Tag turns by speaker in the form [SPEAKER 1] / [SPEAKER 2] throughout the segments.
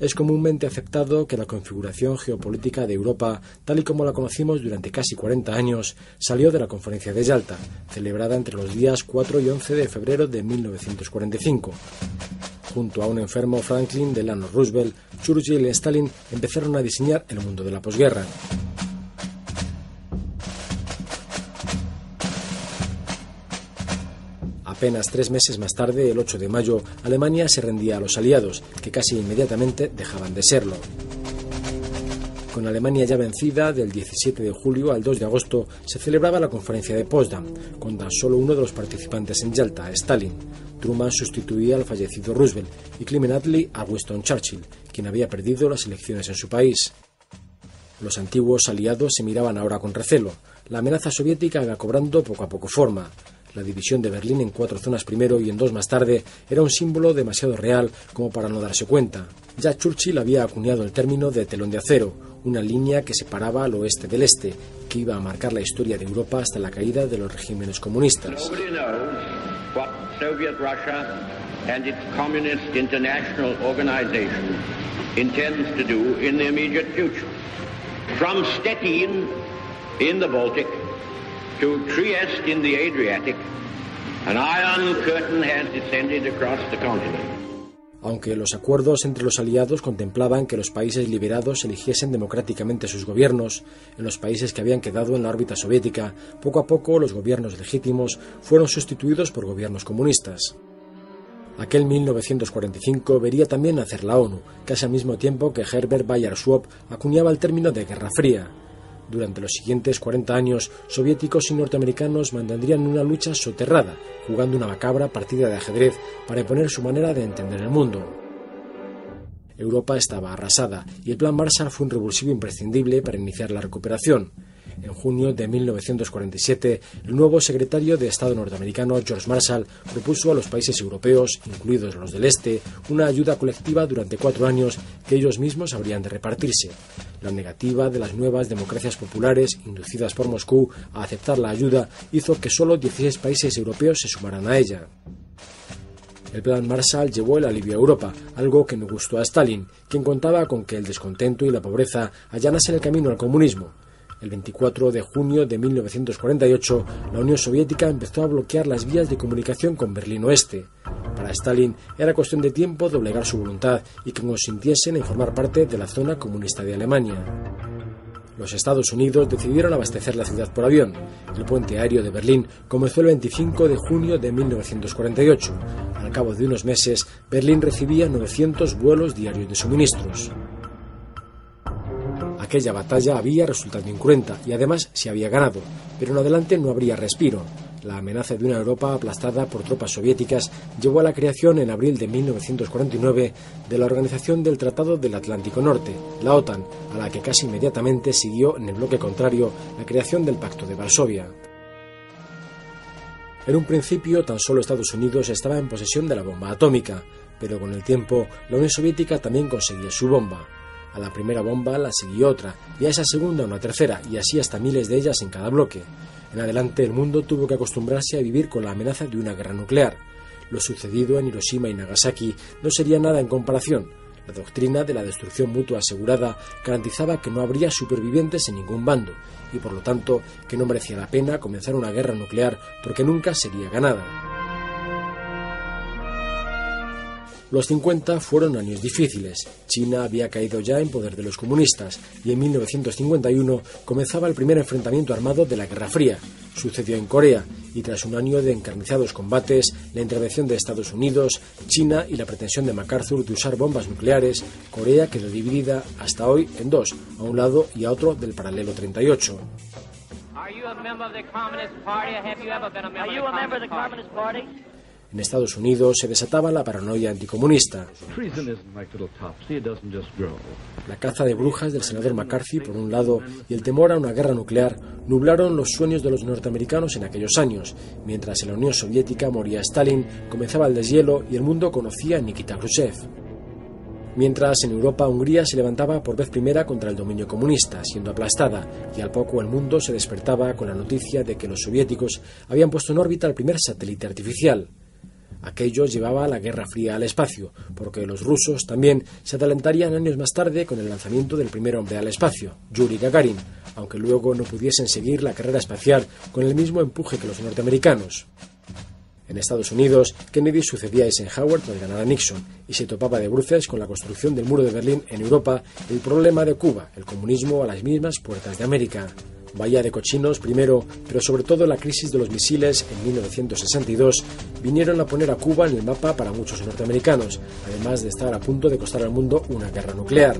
[SPEAKER 1] Es comúnmente aceptado que la configuración geopolítica de Europa, tal y como la conocimos durante casi 40 años, salió de la Conferencia de Yalta, celebrada entre los días 4 y 11 de febrero de 1945. Junto a un enfermo Franklin Delano Roosevelt, Churchill y Stalin empezaron a diseñar el mundo de la posguerra. Apenas 3 meses más tarde, el 8 de mayo, Alemania se rendía a los aliados, que casi inmediatamente dejaban de serlo. Con Alemania ya vencida, del 17 de julio al 2 de agosto se celebraba la conferencia de Potsdam, con tan solo uno de los participantes en Yalta, Stalin. Truman sustituía al fallecido Roosevelt y Clement Attlee a Winston Churchill, quien había perdido las elecciones en su país. Los antiguos aliados se miraban ahora con recelo. La amenaza soviética iba cobrando poco a poco forma. La división de Berlín en 4 zonas primero y en 2 más tarde era un símbolo demasiado real como para no darse cuenta. Ya Churchill había acuñado el término de telón de acero, una línea que separaba al oeste del este, que iba a marcar la historia de Europa hasta la caída de los regímenes comunistas.
[SPEAKER 2] To Trieste in the Adriatic, an iron curtain has descended across the continent.
[SPEAKER 1] Aunque los acuerdos entre los aliados contemplaban que los países liberados eligiesen democráticamente sus gobiernos, en los países que habían quedado en la órbita soviética, poco a poco los gobiernos legítimos fueron sustituidos por gobiernos comunistas. Aquel 1945 vería también nacer la ONU, casi al mismo tiempo que Herbert Bayer Schwab acuñaba el término de Guerra Fría. Durante los siguientes 40 años, soviéticos y norteamericanos mantendrían una lucha soterrada, jugando una macabra partida de ajedrez para imponer su manera de entender el mundo. Europa estaba arrasada y el Plan Marshall fue un revulsivo imprescindible para iniciar la recuperación. En junio de 1947, el nuevo secretario de Estado norteamericano, George Marshall, propuso a los países europeos, incluidos los del Este, una ayuda colectiva durante 4 años que ellos mismos habrían de repartirse. La negativa de las nuevas democracias populares, inducidas por Moscú, a aceptar la ayuda, hizo que solo 16 países europeos se sumaran a ella. El Plan Marshall llevó el alivio a Europa, algo que no gustó a Stalin, quien contaba con que el descontento y la pobreza allanasen el camino al comunismo. El 24 de junio de 1948, la Unión Soviética empezó a bloquear las vías de comunicación con Berlín Oeste. Para Stalin era cuestión de tiempo doblegar su voluntad y que consintiesen en formar parte de la zona comunista de Alemania. Los Estados Unidos decidieron abastecer la ciudad por avión. El puente aéreo de Berlín comenzó el 25 de junio de 1948. Al cabo de unos meses, Berlín recibía 900 vuelos diarios de suministros. Aquella batalla había resultado incruenta y además se había ganado, pero en adelante no habría respiro. La amenaza de una Europa aplastada por tropas soviéticas llevó a la creación en abril de 1949 de la Organización del Tratado del Atlántico Norte, la OTAN, a la que casi inmediatamente siguió en el bloque contrario la creación del Pacto de Varsovia. En un principio tan solo Estados Unidos estaba en posesión de la bomba atómica, pero con el tiempo la Unión Soviética también conseguía su bomba. A la primera bomba la siguió otra, y a esa segunda una tercera, y así hasta miles de ellas en cada bloque. En adelante el mundo tuvo que acostumbrarse a vivir con la amenaza de una guerra nuclear. Lo sucedido en Hiroshima y Nagasaki no sería nada en comparación. La doctrina de la destrucción mutua asegurada garantizaba que no habría supervivientes en ningún bando, y por lo tanto que no merecía la pena comenzar una guerra nuclear porque nunca sería ganada. Los 50 fueron años difíciles. China había caído ya en poder de los comunistas y en 1951 comenzaba el primer enfrentamiento armado de la Guerra Fría. Sucedió en Corea y tras un año de encarnizados combates, la intervención de Estados Unidos, China y la pretensión de MacArthur de usar bombas nucleares, Corea quedó dividida hasta hoy en dos, a un lado y a otro del paralelo 38. En Estados Unidos se desataba la paranoia anticomunista. La caza de brujas del senador McCarthy, por un lado, y el temor a una guerra nuclear nublaron los sueños de los norteamericanos en aquellos años. Mientras en la Unión Soviética moría Stalin, comenzaba el deshielo y el mundo conocía a Nikita Khrushchev. Mientras en Europa Hungría se levantaba por vez primera contra el dominio comunista, siendo aplastada, y al poco el mundo se despertaba con la noticia de que los soviéticos habían puesto en órbita el primer satélite artificial. Aquello llevaba a la Guerra Fría al espacio, porque los rusos también se adelantarían años más tarde con el lanzamiento del primer hombre al espacio, Yuri Gagarin, aunque luego no pudiesen seguir la carrera espacial con el mismo empuje que los norteamericanos. En Estados Unidos, Kennedy sucedía a Eisenhower tras ganar a Nixon y se topaba de bruces con la construcción del muro de Berlín en Europa y el problema de Cuba, el comunismo a las mismas puertas de América. Vaya de cochinos primero, pero sobre todo la crisis de los misiles en 1962 vinieron a poner a Cuba en el mapa para muchos norteamericanos, además de estar a punto de costar al mundo una guerra nuclear.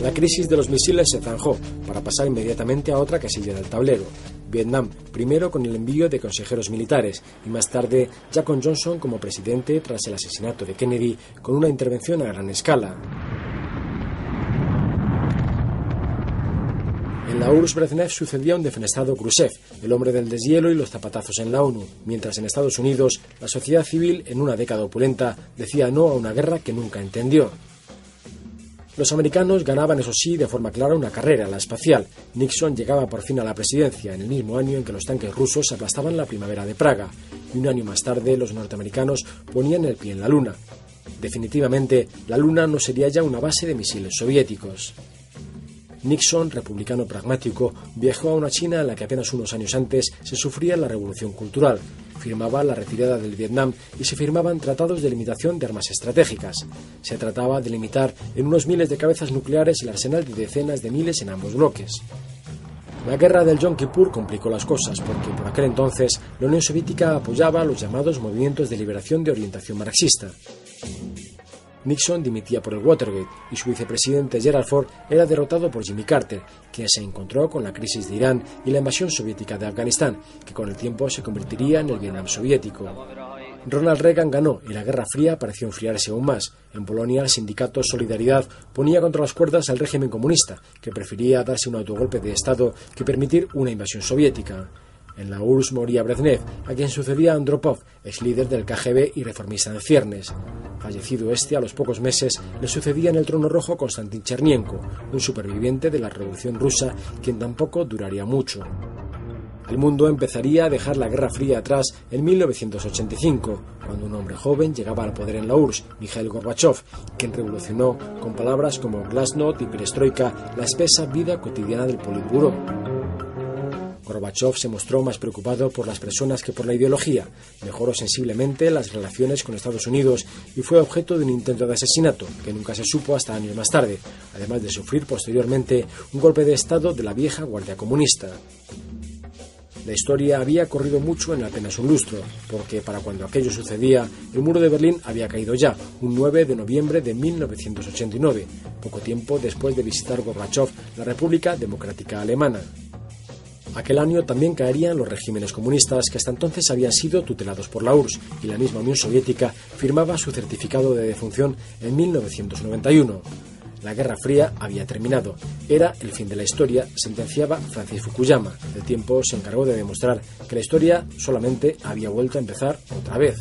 [SPEAKER 1] La crisis de los misiles se zanjó para pasar inmediatamente a otra casilla del tablero. Vietnam, primero con el envío de consejeros militares y más tarde ya con Johnson como presidente tras el asesinato de Kennedy con una intervención a gran escala. En la URSS Brezhnev sucedía un defenestrado Khrushchev, el hombre del deshielo y los zapatazos en la ONU, mientras en Estados Unidos la sociedad civil, en una década opulenta, decía no a una guerra que nunca entendió. Los americanos ganaban, eso sí, de forma clara una carrera, la espacial. Nixon llegaba por fin a la presidencia, en el mismo año en que los tanques rusos aplastaban la primavera de Praga, y un año más tarde los norteamericanos ponían el pie en la Luna. Definitivamente, la Luna no sería ya una base de misiles soviéticos. Nixon, republicano pragmático, viajó a una China en la que apenas unos años antes se sufría la revolución cultural, firmaba la retirada del Vietnam y se firmaban tratados de limitación de armas estratégicas. Se trataba de limitar en unos miles de cabezas nucleares el arsenal de decenas de miles en ambos bloques. La guerra del Yom Kippur complicó las cosas porque por aquel entonces la Unión Soviética apoyaba los llamados movimientos de liberación de orientación marxista. Nixon dimitía por el Watergate y su vicepresidente Gerald Ford era derrotado por Jimmy Carter, quien se encontró con la crisis de Irán y la invasión soviética de Afganistán, que con el tiempo se convertiría en el Vietnam soviético. Ronald Reagan ganó y la Guerra Fría pareció enfriarse aún más. En Polonia, el sindicato Solidaridad ponía contra las cuerdas al régimen comunista, que prefería darse un autogolpe de Estado que permitir una invasión soviética. En la URSS moría Brezhnev, a quien sucedía Andropov, ex líder del KGB y reformista en ciernes. Fallecido este, a los pocos meses, le sucedía en el trono rojo Konstantin Chernienko, un superviviente de la Revolución Rusa, quien tampoco duraría mucho. El mundo empezaría a dejar la Guerra Fría atrás en 1985, cuando un hombre joven llegaba al poder en la URSS, Mikhail Gorbachev, quien revolucionó, con palabras como glasnost y perestroika, la espesa vida cotidiana del Politburó. Gorbachev se mostró más preocupado por las personas que por la ideología, mejoró sensiblemente las relaciones con Estados Unidos y fue objeto de un intento de asesinato, que nunca se supo hasta años más tarde, además de sufrir posteriormente un golpe de Estado de la vieja Guardia Comunista. La historia había corrido mucho en apenas un lustro, porque para cuando aquello sucedía, el muro de Berlín había caído ya, un 9 de noviembre de 1989, poco tiempo después de visitar Gorbachev la República Democrática Alemana. Aquel año también caerían los regímenes comunistas que hasta entonces habían sido tutelados por la URSS y la misma Unión Soviética firmaba su certificado de defunción en 1991. La Guerra Fría había terminado. Era el fin de la historia, sentenciaba Francis Fukuyama. El tiempo se encargó de demostrar que la historia solamente había vuelto a empezar otra vez.